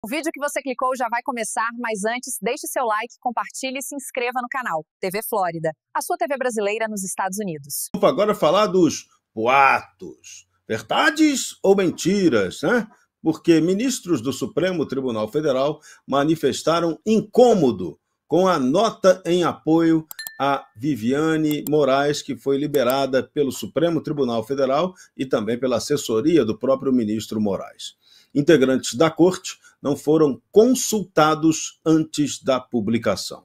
O vídeo que você clicou já vai começar, mas antes, deixe seu like, compartilhe e se inscreva no canal. TV Flórida, a sua TV brasileira nos Estados Unidos. Vamos agora falar dos boatos. Verdades ou mentiras, né? Porque ministros do Supremo Tribunal Federal manifestaram incômodo com a nota em apoio a Viviane Moraes, que foi liberada pelo Supremo Tribunal Federal e também pela assessoria do próprio ministro Moraes. Integrantes da corte não foram consultados antes da publicação.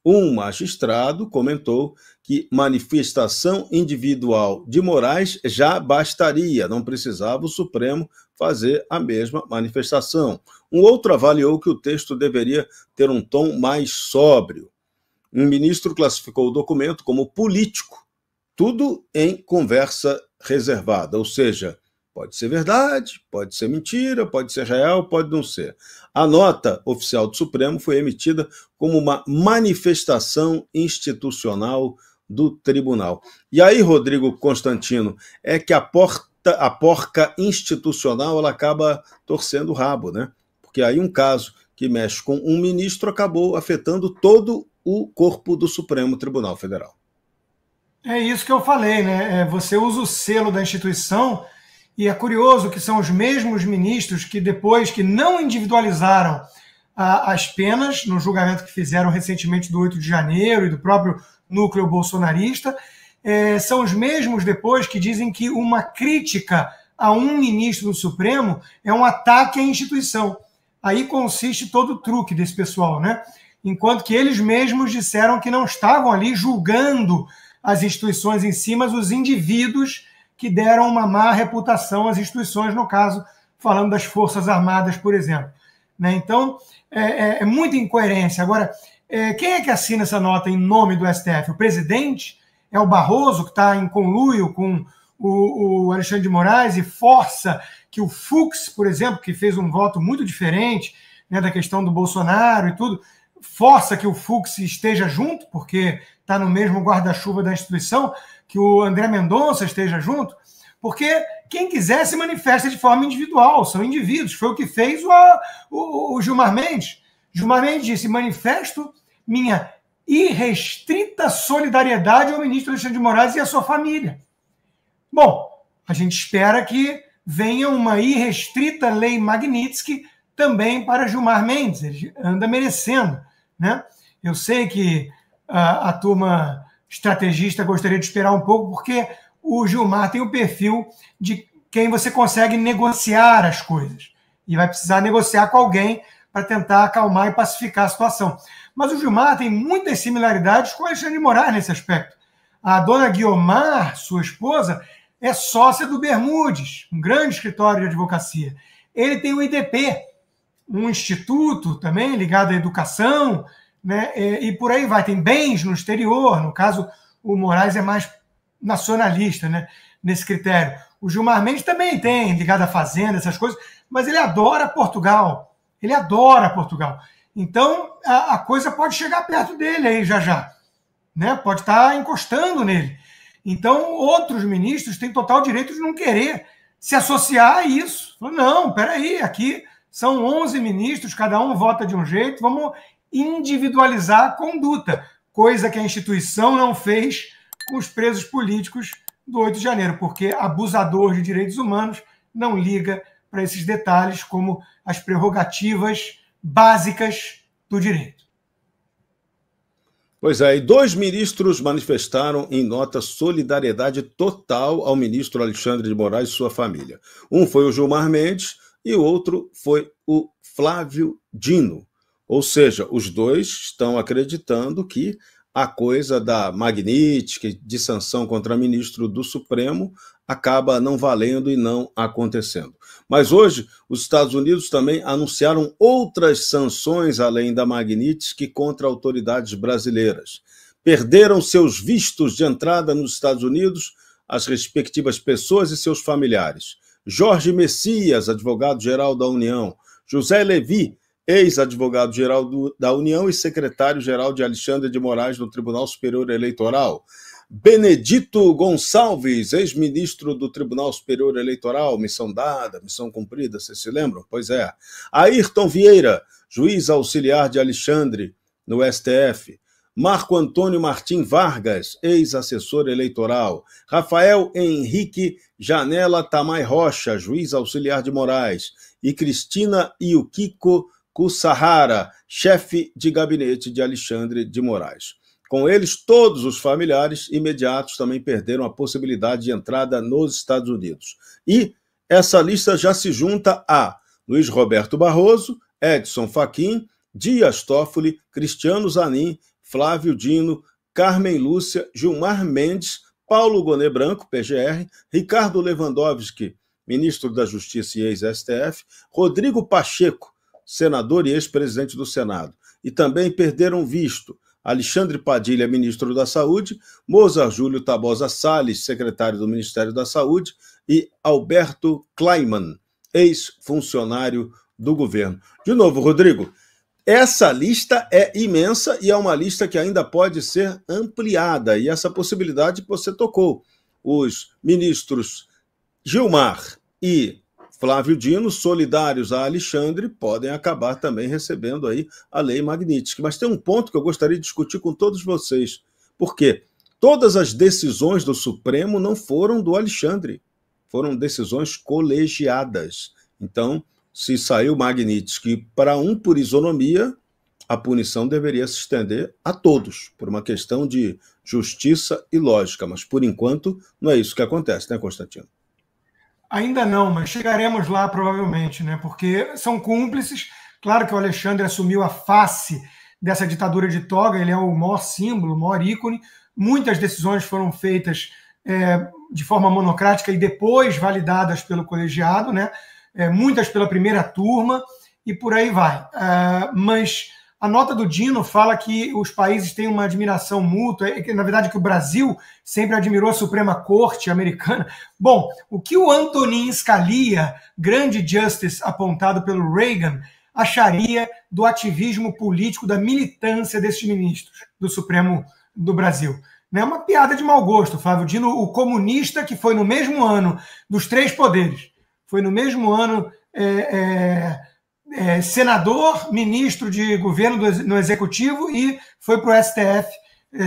Um magistrado comentou que manifestação individual de Moraes já bastaria, não precisava o Supremo fazer a mesma manifestação. Um outro avaliou que o texto deveria ter um tom mais sóbrio. Um ministro classificou o documento como político, tudo em conversa reservada, ou seja, pode ser verdade, pode ser mentira, pode ser real, pode não ser. A nota oficial do Supremo foi emitida como uma manifestação institucional do tribunal. E aí, Rodrigo Constantino, é que a porca institucional ela acaba torcendo o rabo, né? Porque aí um caso que mexe com um ministro acabou afetando todo o corpo do Supremo Tribunal Federal. É isso que eu falei, né? Você usa o selo da instituição. E é curioso que são os mesmos ministros que depois que não individualizaram as penas no julgamento que fizeram recentemente do 8 de janeiro e do próprio núcleo bolsonarista, são os mesmos depois que dizem que uma crítica a um ministro do Supremo é um ataque à instituição. Aí consiste todo o truque desse pessoal, né? Enquanto que eles mesmos disseram que não estavam ali julgando as instituições em si, mas os indivíduos que deram uma má reputação às instituições, no caso, falando das Forças Armadas, por exemplo. Né? Então, é muita incoerência. Agora, quem é que assina essa nota em nome do STF? O presidente? É o Barroso, que está em conluio com o Alexandre de Moraes e força que o Fux, por exemplo, que fez um voto muito diferente, né, da questão do Bolsonaro e tudo, força que o Fux esteja junto, porque está no mesmo guarda-chuva da instituição, que o André Mendonça esteja junto, porque quem quiser se manifesta de forma individual, são indivíduos. Foi o que fez o Gilmar Mendes. Gilmar Mendes disse: manifesto minha irrestrita solidariedade ao ministro Alexandre de Moraes e à sua família. Bom, a gente espera que venha uma irrestrita lei Magnitsky também para Gilmar Mendes, ele anda merecendo, né? Eu sei que a turma estrategista gostaria de esperar um pouco, porque o Gilmar tem o perfil de quem você consegue negociar as coisas. E vai precisar negociar com alguém para tentar acalmar e pacificar a situação. Mas o Gilmar tem muitas similaridades com o Alexandre de Moraes nesse aspecto. A dona Guiomar, sua esposa, é sócia do Bermudes, um grande escritório de advocacia. Ele tem o IDP, um instituto também ligado à educação, né? E por aí vai, tem bens no exterior, no caso o Moraes é mais nacionalista, né, nesse critério. O Gilmar Mendes também tem, ligado à fazenda, essas coisas, mas ele adora Portugal, então a coisa pode chegar perto dele aí já, né? Pode estar encostando nele. Então outros ministros têm total direito de não querer se associar a isso. Não, peraí, aqui são 11 ministros, cada um vota de um jeito, vamos individualizar a conduta, coisa que a instituição não fez com os presos políticos do 8 de janeiro, porque abusador de direitos humanos não liga para esses detalhes como as prerrogativas básicas do direito. Pois é, e 2 ministros manifestaram em nota solidariedade total ao ministro Alexandre de Moraes e sua família. Um foi o Gilmar Mendes e o outro foi o Flávio Dino. Ou seja, os dois estão acreditando que a coisa da Magnitsky, de sanção contra ministro do Supremo, acaba não valendo e não acontecendo. Mas hoje, os Estados Unidos também anunciaram outras sanções além da Magnitsky contra autoridades brasileiras. Perderam seus vistos de entrada nos Estados Unidos as respectivas pessoas e seus familiares. Jorge Messias, advogado-geral da União, José Levi, ex-advogado-geral da União e secretário-geral de Alexandre de Moraes no Tribunal Superior Eleitoral, Benedito Gonçalves, ex-ministro do Tribunal Superior Eleitoral, missão dada, missão cumprida, vocês se lembram? Pois é. Ayrton Vieira, juiz auxiliar de Alexandre, no STF. Marco Antônio Martim Vargas, ex-assessor eleitoral. Rafael Henrique Janela Tamay Rocha, juiz auxiliar de Moraes. E Cristina Yukiko Kusahara, chefe de gabinete de Alexandre de Moraes. Com eles, todos os familiares imediatos também perderam a possibilidade de entrada nos Estados Unidos. E essa lista já se junta a Luiz Roberto Barroso, Edson Fachin, Dias Toffoli, Cristiano Zanin, Flávio Dino, Carmen Lúcia, Gilmar Mendes, Paulo Goné Branco, PGR, Ricardo Lewandowski, ministro da Justiça e ex-STF, Rodrigo Pacheco, senador e ex-presidente do Senado. E também perderam visto Alexandre Padilha, ministro da Saúde, Mozart Júlio Tabosa Salles, secretário do Ministério da Saúde, e Alberto Kleiman, ex-funcionário do governo. De novo, Rodrigo, essa lista é imensa e é uma lista que ainda pode ser ampliada, e essa possibilidade que você tocou. Os ministros Gilmar e Flávio Dino, solidários a Alexandre, podem acabar também recebendo aí a Lei Magnitsky. Mas tem um ponto que eu gostaria de discutir com todos vocês. Por quê? Todas as decisões do Supremo não foram do Alexandre, foram decisões colegiadas. Então, se saiu Magnitsky para um por isonomia, a punição deveria se estender a todos, por uma questão de justiça e lógica. Mas, por enquanto, não é isso que acontece, né, Constantino? Ainda não, mas chegaremos lá provavelmente, né? Porque são cúmplices. Claro que o Alexandre assumiu a face dessa ditadura de toga, ele é o maior símbolo, o maior ícone. Muitas decisões foram feitas de forma monocrática e depois validadas pelo colegiado, né? Muitas pela primeira turma e por aí vai. Mas a nota do Dino fala que os países têm uma admiração mútua, na verdade que o Brasil sempre admirou a Suprema Corte americana. Bom, o que o Antonin Scalia, grande justice apontado pelo Reagan, acharia do ativismo político, da militância desses ministros do Supremo do Brasil? É uma piada de mau gosto, Flávio Dino, o comunista que foi no mesmo ano dos três poderes, foi no mesmo ano senador, ministro de governo no Executivo e foi para o STF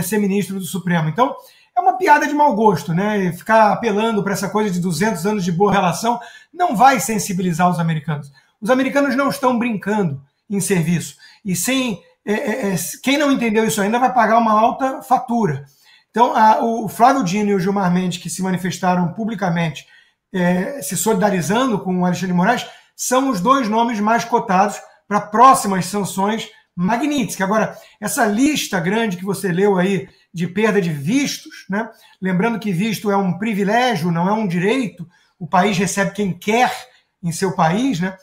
ser ministro do Supremo. Então, é uma piada de mau gosto, né? E ficar apelando para essa coisa de 200 anos de boa relação não vai sensibilizar os americanos. Os americanos não estão brincando em serviço. E quem não entendeu isso ainda vai pagar uma alta fatura. Então, o Flávio Dino e o Gilmar Mendes, que se manifestaram publicamente se solidarizando com o Alexandre de Moraes, são os dois nomes mais cotados para próximas sanções Magnitsky. Agora, essa lista grande que você leu aí de perda de vistos, né? Lembrando que visto é um privilégio, não é um direito, o país recebe quem quer em seu país, né?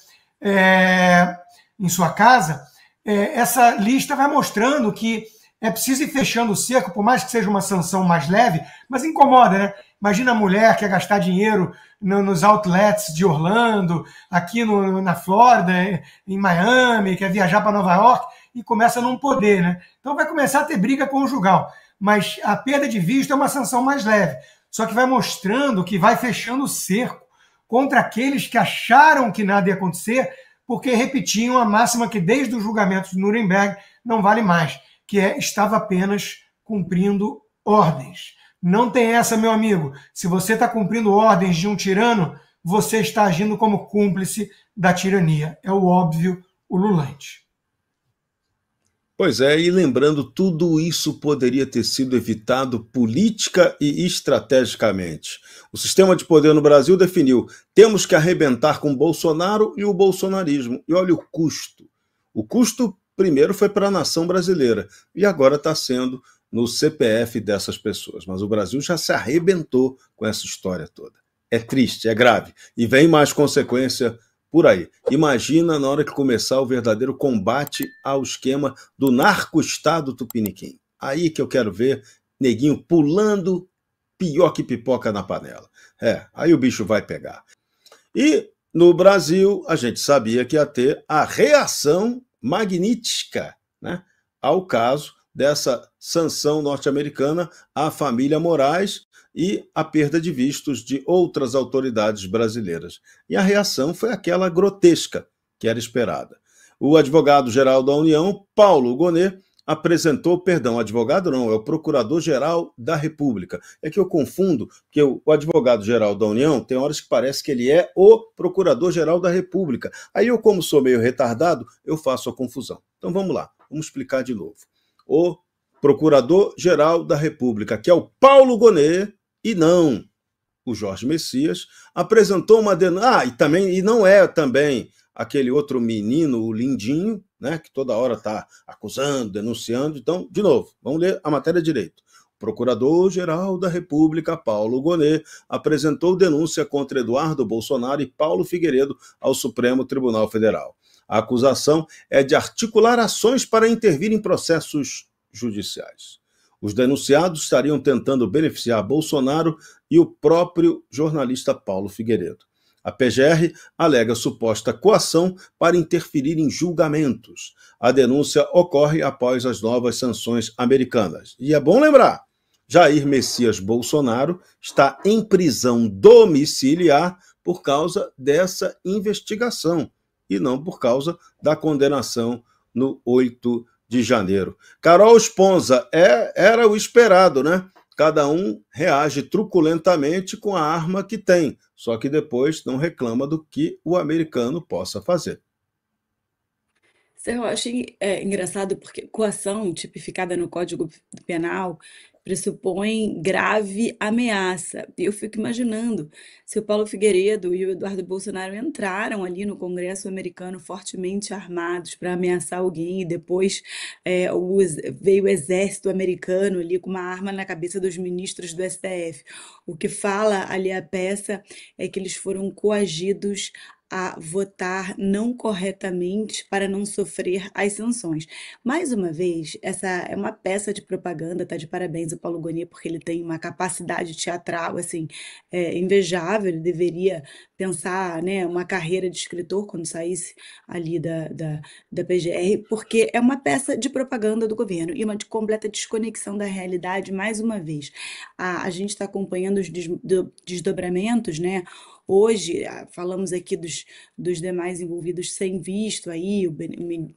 Em sua casa, essa lista vai mostrando que é preciso ir fechando o cerco, por mais que seja uma sanção mais leve, mas incomoda, né? Imagina a mulher que quer gastar dinheiro nos outlets de Orlando, aqui na Flórida, em Miami, quer viajar para Nova York e começa a não poder, né? Então vai começar a ter briga conjugal. Mas a perda de visto é uma sanção mais leve. Só que vai mostrando que vai fechando o cerco contra aqueles que acharam que nada ia acontecer porque repetiam a máxima que desde o julgamento de Nuremberg não vale mais, que estava apenas cumprindo ordens. Não tem essa, meu amigo. Se você está cumprindo ordens de um tirano, você está agindo como cúmplice da tirania. É o óbvio, o ululante. Pois é, e lembrando, tudo isso poderia ter sido evitado política e estrategicamente. O sistema de poder no Brasil definiu: temos que arrebentar com Bolsonaro e o bolsonarismo. E olha o custo. O custo, primeiro, foi para a nação brasileira, e agora está sendo no CPF dessas pessoas. Mas o Brasil já se arrebentou com essa história toda. É triste, é grave. E vem mais consequência por aí. Imagina na hora que começar o verdadeiro combate ao esquema do narco-estado tupiniquim. Aí que eu quero ver neguinho pulando pior que pipoca na panela. Aí o bicho vai pegar. E no Brasil, a gente sabia que ia ter a reação magnítica, né, ao caso dessa sanção norte-americana à família Moraes e a perda de vistos de outras autoridades brasileiras. E a reação foi aquela grotesca que era esperada. O advogado-geral da União, Paulo Gonet, apresentou, perdão, advogado não, é o Procurador-Geral da República. É que eu confundo, porque o advogado-geral da União tem horas que parece que ele é o Procurador-Geral da República. Aí eu, como sou meio retardado, eu faço a confusão. Então vamos lá, vamos explicar de novo. O Procurador-Geral da República, que é o Paulo Gonet, e não o Jorge Messias, apresentou uma denúncia. E não é também aquele outro menino, o Lindinho, né, que toda hora está acusando, denunciando. Então, de novo, vamos ler a matéria direito. O Procurador-Geral da República, Paulo Gonet, apresentou denúncia contra Eduardo Bolsonaro e Paulo Figueiredo ao Supremo Tribunal Federal. A acusação é de articular ações para intervir em processos judiciais. Os denunciados estariam tentando beneficiar Bolsonaro e o próprio jornalista Paulo Figueiredo. A PGR alega suposta coação para interferir em julgamentos. A denúncia ocorre após as novas sanções americanas. E é bom lembrar, Jair Messias Bolsonaro está em prisão domiciliar por causa dessa investigação e não por causa da condenação no 8 de janeiro. Carol Esponza, era o esperado, né? Cada um reage truculentamente com a arma que tem, só que depois não reclama do que o americano possa fazer. Eu achei engraçado porque coação, tipificada no Código Penal, pressupõe grave ameaça. E eu fico imaginando se o Paulo Figueiredo e o Eduardo Bolsonaro entraram ali no Congresso americano fortemente armados para ameaçar alguém e depois veio o exército americano ali com uma arma na cabeça dos ministros do STF. O que fala ali a peça é que eles foram coagidos a votar não corretamente para não sofrer as sanções. Mais uma vez, essa é uma peça de propaganda, tá de parabéns ao Paulo Gonet, porque ele tem uma capacidade teatral, assim, invejável. Ele deveria pensar, né, uma carreira de escritor quando saísse ali da PGR, porque é uma peça de propaganda do governo e uma completa desconexão da realidade. Mais uma vez, a gente está acompanhando os desdobramentos, né? Hoje, falamos aqui dos demais envolvidos sem visto, aí, o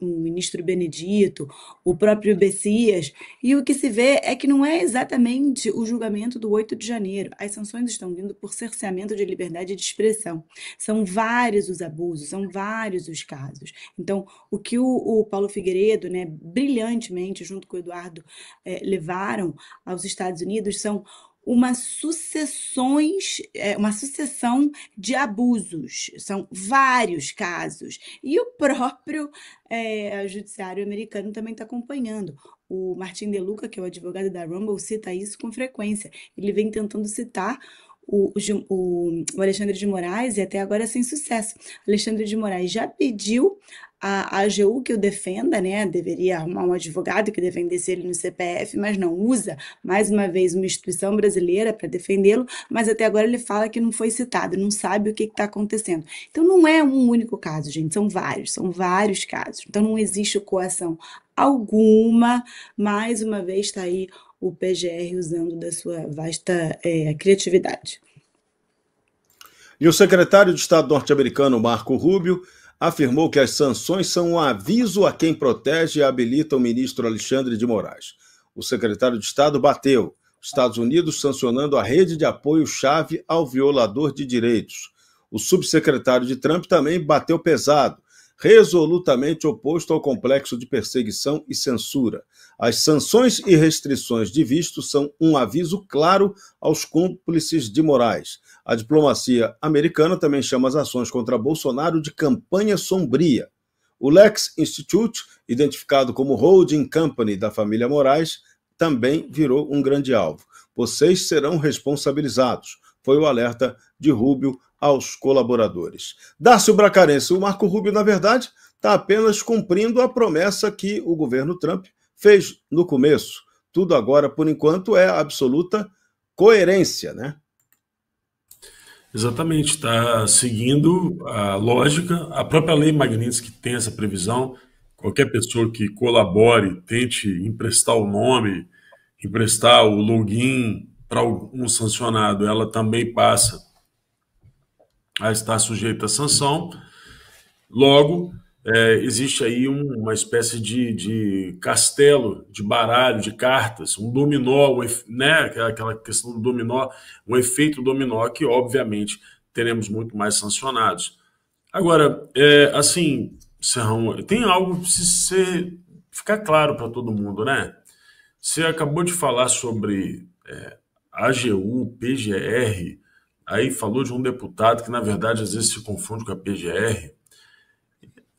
ministro Benedito, o próprio Messias, e o que se vê é que não é exatamente o julgamento do 8 de janeiro. As sanções estão vindo por cerceamento de liberdade de expressão. São vários os abusos, são vários os casos. Então, o que o Paulo Figueiredo, né, brilhantemente, junto com o Eduardo, levaram aos Estados Unidos são uma sucessão de abusos, são vários casos, e o próprio judiciário americano também está acompanhando. O Martin De Luca, que é o advogado da Rumble, cita isso com frequência. Ele vem tentando citar o Alexandre de Moraes e até agora sem sucesso. Alexandre de Moraes já pediu a AGU que o defenda, né? Deveria arrumar um advogado que defendesse ele no CPF, mas não usa, mais uma vez, uma instituição brasileira para defendê-lo, mas até agora ele fala que não foi citado, não sabe o que está acontecendo. Então não é um único caso, gente, são vários casos. Então não existe coação alguma. Mais uma vez está aí o PGR usando da sua vasta criatividade. E o secretário de Estado norte-americano, Marco Rubio, afirmou que as sanções são um aviso a quem protege e habilita o ministro Alexandre de Moraes. O secretário de Estado bateu os Estados Unidos sancionando a rede de apoio-chave ao violador de direitos. O subsecretário de Trump também bateu pesado, resolutamente oposto ao complexo de perseguição e censura. As sanções e restrições de visto são um aviso claro aos cúmplices de Moraes. A diplomacia americana também chama as ações contra Bolsonaro de campanha sombria. O Lex Institute, identificado como holding company da família Moraes, também virou um grande alvo. Vocês serão responsabilizados, foi o alerta de Rubio aos colaboradores. Dácio Bracarense, o Marco Rubio, na verdade, está apenas cumprindo a promessa que o governo Trump fez no começo. Tudo agora, por enquanto, é absoluta coerência, né? Exatamente, está seguindo a lógica, a própria lei Magnitsky tem essa previsão, qualquer pessoa que colabore, tente emprestar o nome, emprestar o login para um sancionado, ela também passa a estar sujeita à sanção. Logo, existe aí uma espécie de castelo, de baralho, de cartas, um dominó, né, aquela questão do dominó, um efeito dominó que, obviamente, teremos muito mais sancionados. Agora, assim, Serrão, tem algo que precisa ficar claro para todo mundo, né? Você acabou de falar sobre AGU, PGR, aí falou de um deputado que, na verdade, às vezes se confunde com a PGR.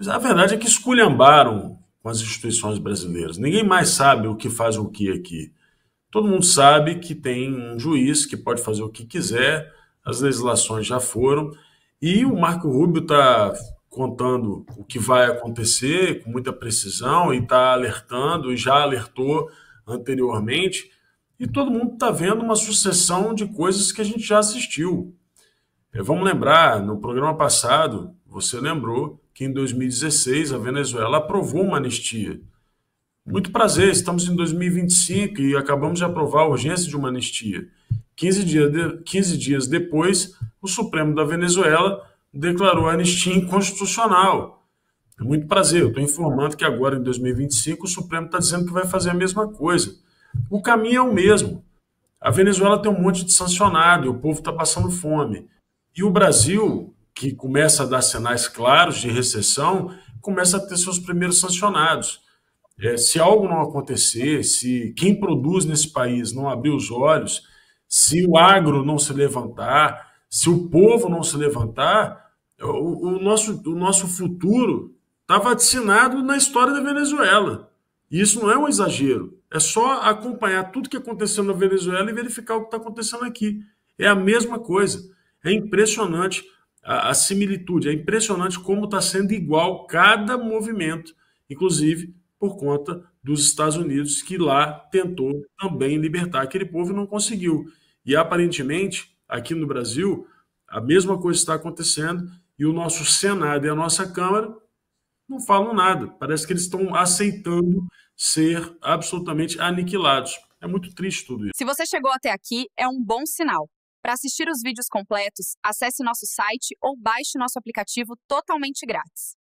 A verdade é que esculhambaram com as instituições brasileiras. Ninguém mais sabe o que faz o que aqui. Todo mundo sabe que tem um juiz que pode fazer o que quiser, as legislações já foram, e o Marco Rubio está contando o que vai acontecer com muita precisão e está alertando, e já alertou anteriormente, e todo mundo está vendo uma sucessão de coisas que a gente já assistiu. Vamos lembrar, no programa passado, você lembrou que em 2016 a Venezuela aprovou uma anistia. Muito prazer, estamos em 2025 e acabamos de aprovar a urgência de uma anistia. 15 dias depois, o Supremo da Venezuela declarou a anistia inconstitucional. Muito prazer, eu estou informando que agora, em 2025, o Supremo está dizendo que vai fazer a mesma coisa. O caminho é o mesmo. A Venezuela tem um monte de sancionado e o povo está passando fome. E o Brasil, que começa a dar sinais claros de recessão, começa a ter seus primeiros sancionados. Se algo não acontecer, se quem produz nesse país não abrir os olhos, se o agro não se levantar, se o povo não se levantar, o nosso futuro está vaticinado na história da Venezuela. E isso não é um exagero. É só acompanhar tudo que aconteceu na Venezuela e verificar o que está acontecendo aqui. É a mesma coisa. É impressionante a similitude, é impressionante como está sendo igual cada movimento, inclusive por conta dos Estados Unidos, que lá tentou também libertar aquele povo e não conseguiu. E aparentemente, aqui no Brasil, a mesma coisa está acontecendo e o nosso Senado e a nossa Câmara não falam nada. Parece que eles estão aceitando ser absolutamente aniquilados. É muito triste tudo isso. Se você chegou até aqui, é um bom sinal. Para assistir os vídeos completos, acesse nosso site ou baixe nosso aplicativo totalmente grátis.